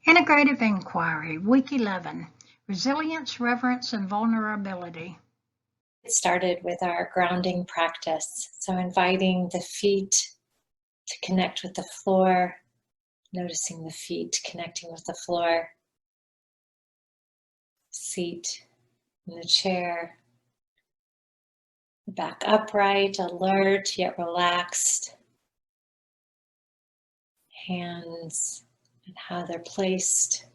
Integrative Inquiry, Week 11, Resilience, Reverence, and Vulnerability. It started with our grounding practice. So inviting the feet to connect with the floor, noticing the feet connecting with the floor, seat in the chair, back upright, alert yet relaxed, hands and how they're placed,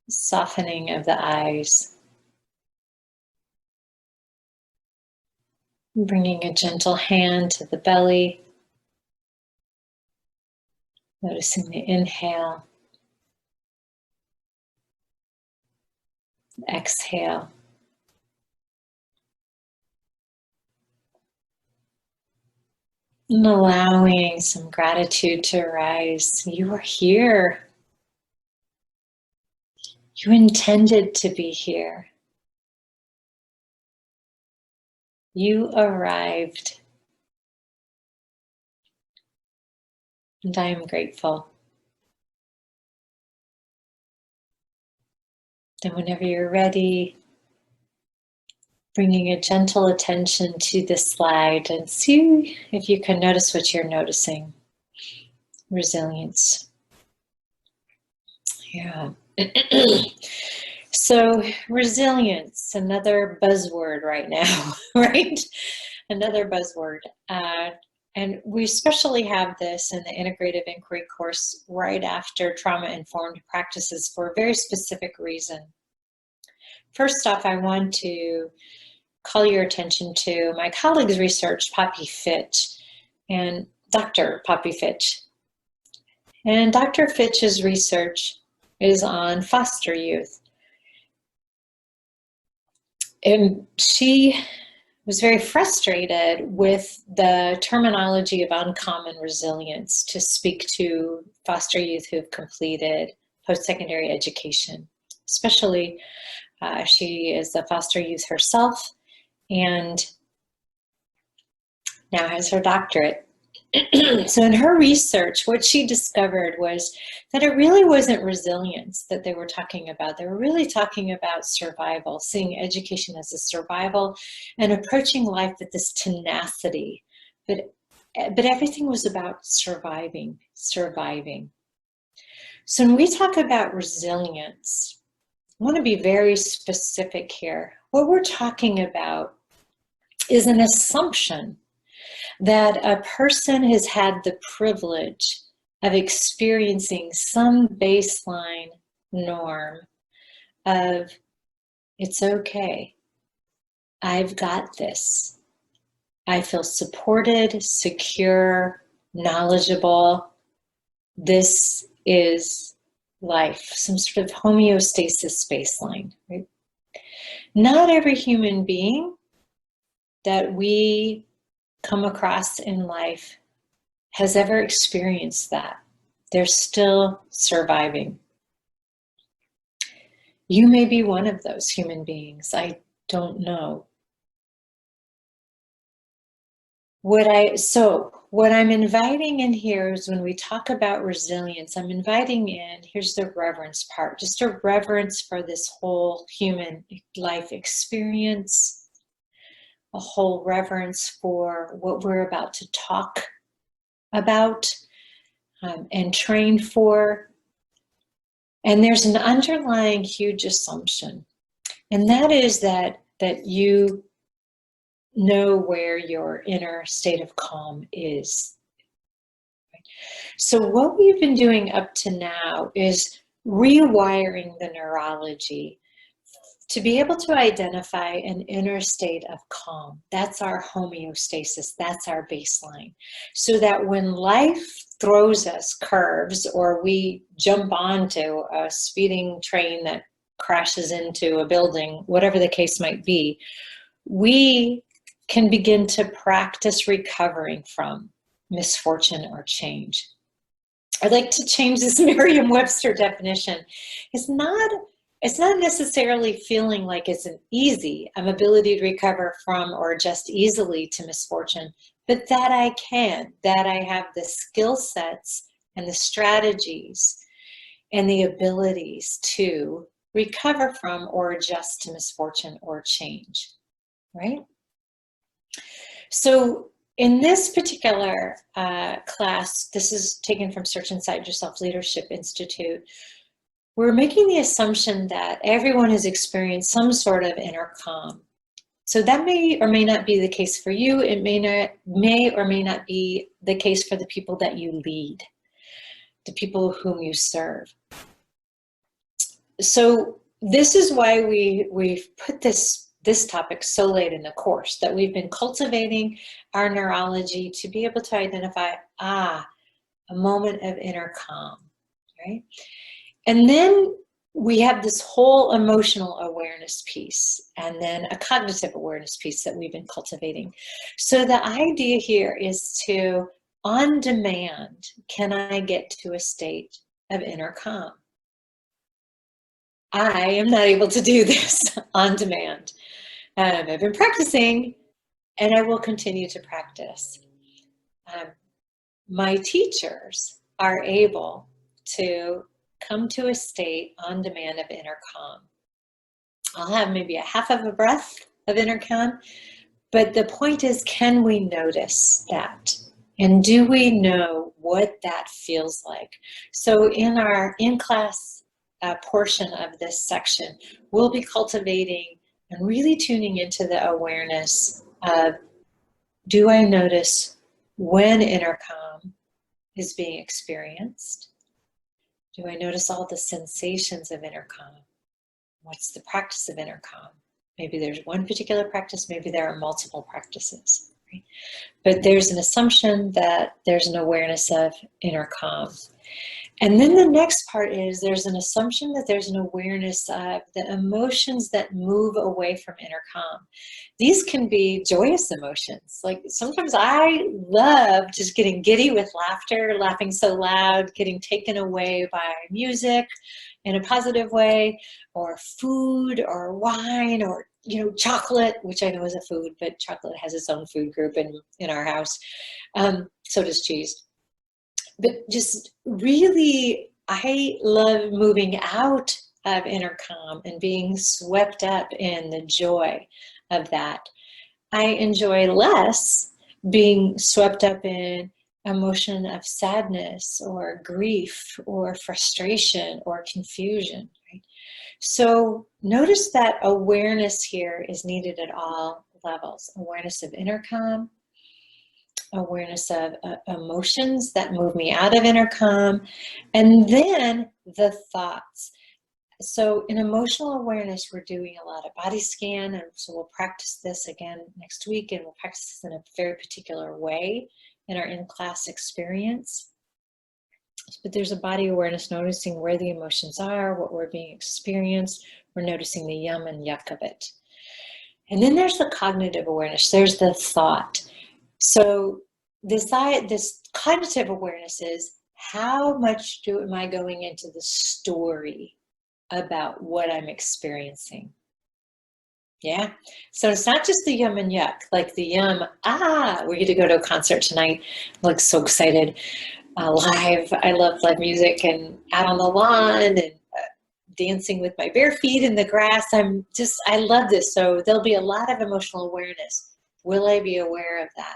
softening of the eyes, bringing a gentle hand to the belly, noticing the inhale, exhale. And allowing some gratitude to arise. You are here. You intended to be here. You arrived. And I am grateful. And whenever you're ready, bringing a gentle attention to the slide and see if you can notice what you're noticing. Resilience. Yeah. So resilience, another buzzword right now, right? Another buzzword. And we especially have this in the Integrative Inquiry course right after trauma-informed practices for a very specific reason. First off, I want to call your attention to my colleague's research, Poppy Fitch, and Dr. Poppy Fitch. And Dr. Fitch's research is on foster youth. And she was very frustrated with the terminology of uncommon resilience to speak to foster youth who have completed post-secondary education. Especially, she is a foster youth herself and now has her doctorate. So in her research, what she discovered was that it really wasn't resilience that they were talking about. They were really talking about survival, seeing education as a survival and approaching life with this tenacity. But everything was about surviving. So when we talk about resilience, I want to be very specific here. What we're talking about is an assumption that a person has had the privilege of experiencing some baseline norm of, it's okay, I've got this. I feel supported, secure, knowledgeable. This is life, some sort of homeostasis baseline, right? Not every human being that we come across in life has ever experienced that. They're still surviving. You may be one of those human beings. I don't know. What I'm inviting in here is when we talk about resilience, I'm inviting in, here's the reverence part, just a reverence for this whole human life experience, a whole reverence for what we're about to talk about and train for. And there's an underlying huge assumption, and that is that you know where your inner state of calm is. So what we've been doing up to now is rewiring the neurology to be able to identify an inner state of calm. That's our homeostasis, that's our baseline. So that when life throws us curves or we jump onto a speeding train that crashes into a building, whatever the case might be, we can begin to practice recovering from misfortune or change. I'd like to change this Merriam-Webster definition. It's not necessarily feeling like it's an easy ability to recover from or adjust easily to misfortune, but that I have the skill sets and the strategies and the abilities to recover from or adjust to misfortune or change, right? So in this particular class, this is taken from Search Inside Yourself Leadership Institute, we're making the assumption that everyone has experienced some sort of inner calm. So that may or may not be the case for you. It may or may not be the case for the people that you lead, the people whom you serve. So this is why we've put this topic so late in the course, that we've been cultivating our neurology to be able to identify, a moment of inner calm, right? And then we have this whole emotional awareness piece, and then a cognitive awareness piece that we've been cultivating. So the idea here is to, on demand, can I get to a state of inner calm? I am not able to do this on demand. I've been practicing, and I will continue to practice. My teachers are able to come to a state on demand of inner calm. I'll have maybe a half of a breath of inner calm, but the point is, can we notice that? And do we know what that feels like? So in our in-class portion of this section, we'll be cultivating and really tuning into the awareness of, do I notice when inner calm is being experienced? Do I notice all the sensations of inner calm? What's the practice of inner calm? Maybe there's one particular practice, maybe there are multiple practices, right? But there's an assumption that there's an awareness of inner calm. And then the next part is, there's an assumption that there's an awareness of the emotions that move away from inner calm. These can be joyous emotions. Like sometimes I love just getting giddy with laughter, laughing so loud, getting taken away by music in a positive way, or food or wine, or chocolate, which I know is a food, but chocolate has its own food group in our house. So does cheese. But just really, I love moving out of inner calm and being swept up in the joy of that. I enjoy less being swept up in emotion of sadness or grief or frustration or confusion, right? So notice that awareness here is needed at all levels. Awareness of inner calm, awareness of emotions that move me out of inner calm, and then the thoughts. So in emotional awareness, we're doing a lot of body scan, and so we'll practice this again next week, and we'll practice this in a very particular way in our in-class experience. But there's a body awareness, noticing where the emotions are, what we're being experienced. We're noticing the yum and yuck of it. And then there's the cognitive awareness. There's the thought. So this cognitive awareness is, how much am I going into the story about what I'm experiencing? Yeah. So it's not just the yum and yuck, like the yum, we get to go to a concert tonight. I'm like so excited. Live. I love live music and out on the lawn and dancing with my bare feet in the grass. I love this. So there'll be a lot of emotional awareness. Will I be aware of that?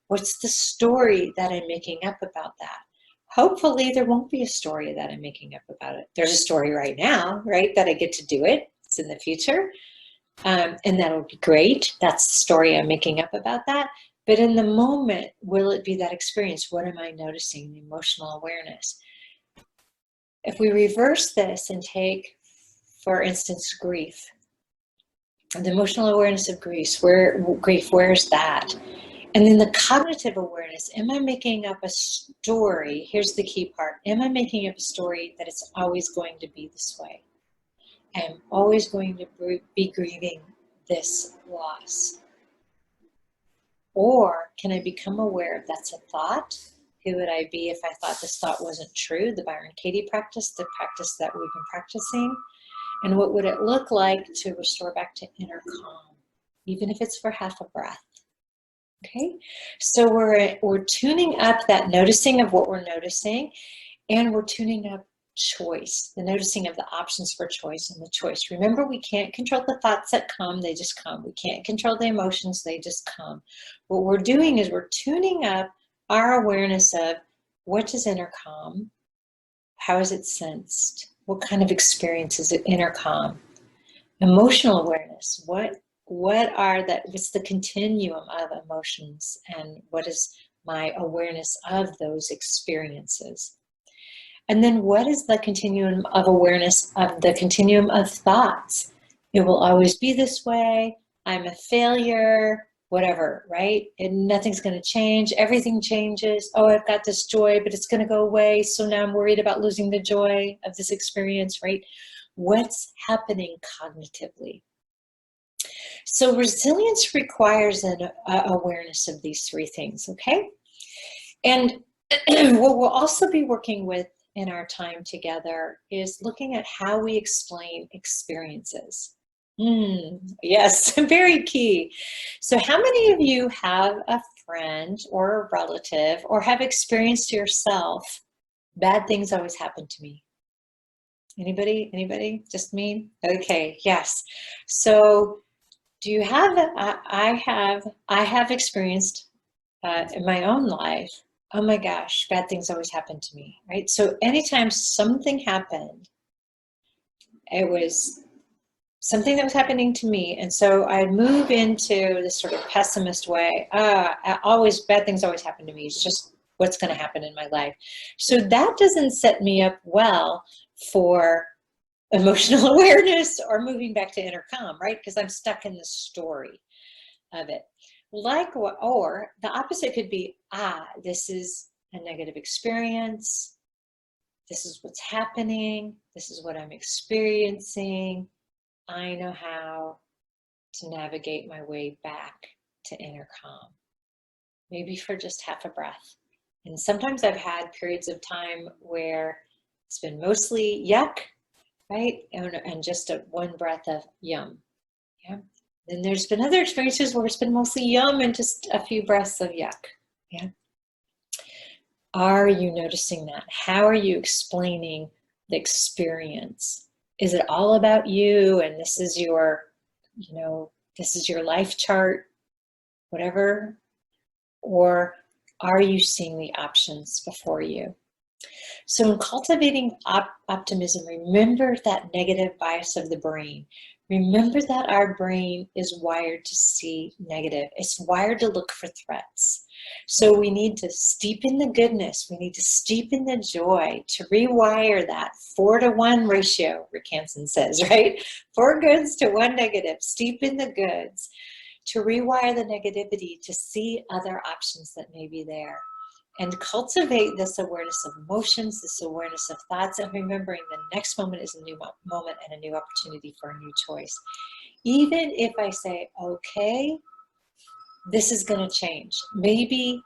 What's the story that I'm making up about that? Hopefully there won't be a story that I'm making up about it. There's a story right now, right, that I get to do it. It's in the future. And that'll be great. That's the story I'm making up about that. But in the moment, will it be that experience? What am I noticing? The emotional awareness. If we reverse this and take, for instance, grief, the emotional awareness of grief, where's that? And then the cognitive awareness, am I making up a story? Here's the key part. Am I making up a story that it's always going to be this way? I am always going to be grieving this loss. Or can I become aware of that's a thought? Who would I be if I thought this thought wasn't true? The Byron Katie practice, the practice that we've been practicing. And what would it look like to restore back to inner calm, even if it's for half a breath? Okay, so we're tuning up that noticing of what we're noticing, and we're tuning up choice, the noticing of the options for choice and the choice. Remember, we can't control the thoughts that come, they just come. We can't control the emotions, they just come. What we're doing is we're tuning up our awareness of what does inner calm, how is it sensed, what kind of experience is it inner calm? Emotional awareness, what's the continuum of emotions, and what is my awareness of those experiences? And then what is the continuum of awareness of the continuum of thoughts? It will always be this way, I'm a failure, whatever, right? And nothing's going to change, everything changes. Oh, I've got this joy, but it's going to go away, so now I'm worried about losing the joy of this experience, right? What's happening cognitively? So resilience requires an awareness of these three things, okay? And what we'll also be working with in our time together is looking at how we explain experiences. Yes, very key. So how many of you have a friend or a relative or have experienced yourself, bad things always happen to me? Anybody? Just me? Okay, yes. So do you have, I have experienced in my own life, oh my gosh, bad things always happen to me, right? So anytime something happened, it was something that was happening to me. And so I'd move into this sort of pessimist way. Always, bad things always happen to me. It's just what's going to happen in my life. So that doesn't set me up well for emotional awareness or moving back to inner calm, right? Because I'm stuck in the story of it. Or the opposite could be, this is a negative experience. This is what's happening. This is what I'm experiencing. I know how to navigate my way back to inner calm, maybe for just half a breath. And sometimes I've had periods of time where it's been mostly yuck, right? And just one breath of yum. Yeah. Then there's been other experiences where it's been mostly yum and just a few breaths of yuck. Yeah. Are you noticing that? How are you explaining the experience? Is it all about you and this is your, this is your life chart, whatever? Or are you seeing the options before you? So in cultivating optimism, remember that negative bias of the brain. Remember that our brain is wired to see negative. It's wired to look for threats. So we need to steep in the goodness. We need to steep in the joy to rewire that 4-to-1 ratio, Rick Hansen says, right? 4 goods to 1 negative. Steep in the goods to rewire the negativity to see other options that may be there. And cultivate this awareness of emotions, this awareness of thoughts, and remembering the next moment is a new moment and a new opportunity for a new choice. Even if I say, okay, this is going to change. Maybe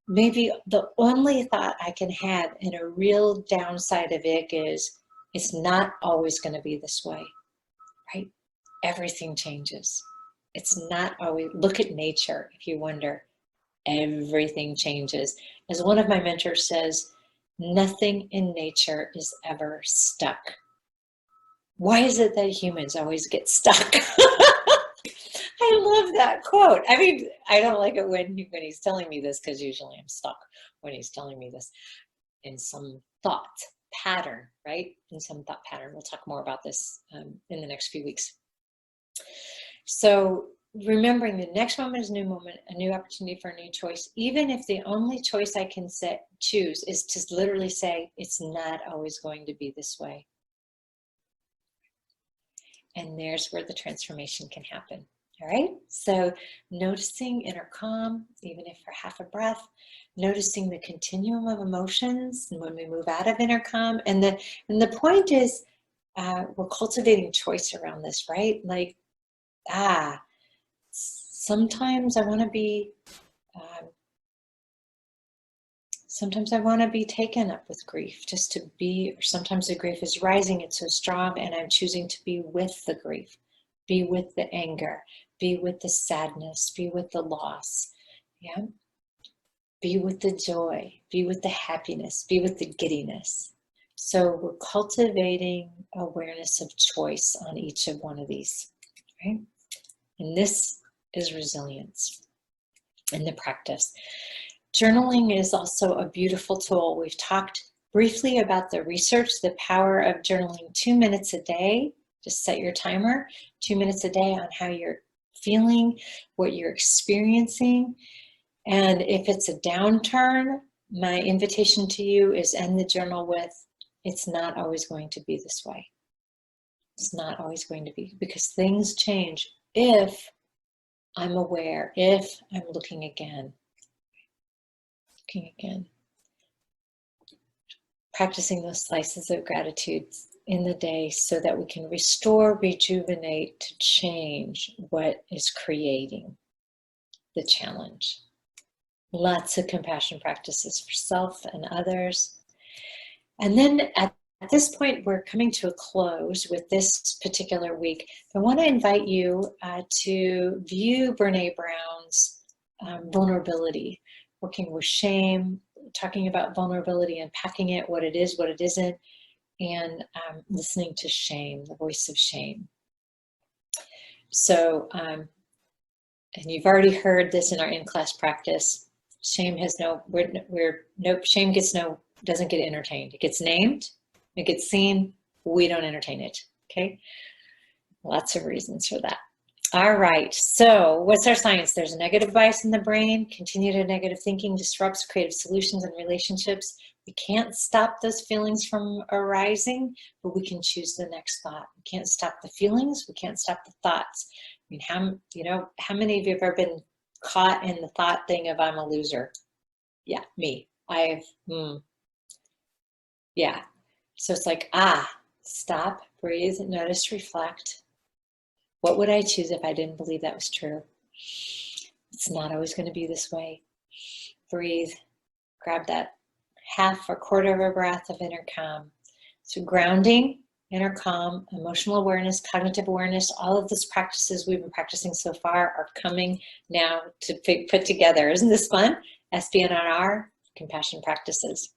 the only thought I can have in a real downside of it is it's not always going to be this way, right? Everything changes. It's not always, look at nature if you wonder. Everything changes. As one of my mentors says, nothing in nature is ever stuck. Why is it that humans always get stuck? I love that quote. I mean, I don't like it when he's telling me this, because usually I'm stuck when he's telling me this in some thought pattern, right? In some thought pattern. We'll talk more about this in the next few weeks. So remembering the next moment is a new moment, a new opportunity for a new choice, even if the only choice I can choose is to literally say, it's not always going to be this way. And there's where the transformation can happen. All right, so noticing inner calm, even if for half a breath, noticing the continuum of emotions and when we move out of inner calm. And the point is, we're cultivating choice around this, right? Like, sometimes I want to be taken up with grief, just to be, or sometimes the grief is rising, it's so strong, and I'm choosing to be with the grief, be with the anger, be with the sadness, be with the loss. Yeah. Be with the joy, be with the happiness, be with the giddiness. So we're cultivating awareness of choice on each of one of these, right? And this is resilience in the practice. Journaling is also a beautiful tool. We've talked briefly about the research, the power of journaling 2 minutes a day. Just set your timer, 2 minutes a day on how you're feeling, what you're experiencing. And if it's a downturn, my invitation to you is end the journal with, it's not always going to be this way. It's not always going to be, because things change if I'm aware, if I'm looking again. Practicing those slices of gratitude in the day so that we can restore, rejuvenate, to change what is creating the challenge. Lots of compassion practices for self and others. And then at this point, we're coming to a close with this particular week. I want to invite you to view Brené Brown's vulnerability, working with shame, talking about vulnerability, unpacking it, what it is, what it isn't, and listening to shame, the voice of shame. So, and you've already heard this in our in-class practice. Shame has shame doesn't get entertained. It gets named, it gets seen, we don't entertain it, okay? Lots of reasons for that. All right, so what's our science? There's a negative bias in the brain. Continued negative thinking disrupts creative solutions and relationships. We can't stop those feelings from arising, but we can choose the next thought. We can't stop the feelings, we can't stop the thoughts. I mean, how many of you have ever been caught in the thought thing of I'm a loser? Yeah, me. Yeah. So it's like, stop, breathe, notice, reflect. What would I choose if I didn't believe that was true? It's not always going to be this way. Breathe, grab that half or quarter of a breath of inner calm. So grounding, inner calm, emotional awareness, cognitive awareness, all of those practices we've been practicing so far are coming now to put together. Isn't this fun? SBNR, compassion practices.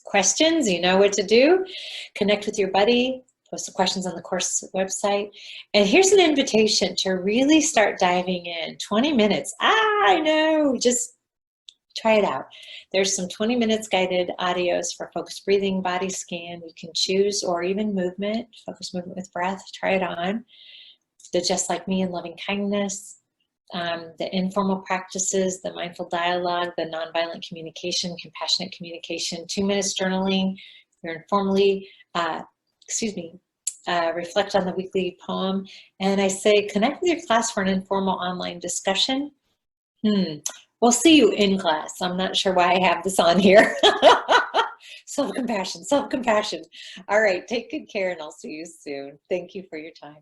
Questions, you know what to do. Connect with your buddy. Post the questions on the course website. And here's an invitation to really start diving in. 20 minutes. I know. Just try it out. There's some 20 minutes guided audios for focused breathing, body scan. You can choose, or even movement, focused movement with breath. Try it on. The Just Like Me and Loving Kindness. The informal practices, the mindful dialogue, the nonviolent communication, compassionate communication, 2 minutes journaling. You're informally, reflect on the weekly poem. And I say, connect with your class for an informal online discussion. We'll see you in class. I'm not sure why I have this on here. Self-compassion, self-compassion. All right, take good care and I'll see you soon. Thank you for your time.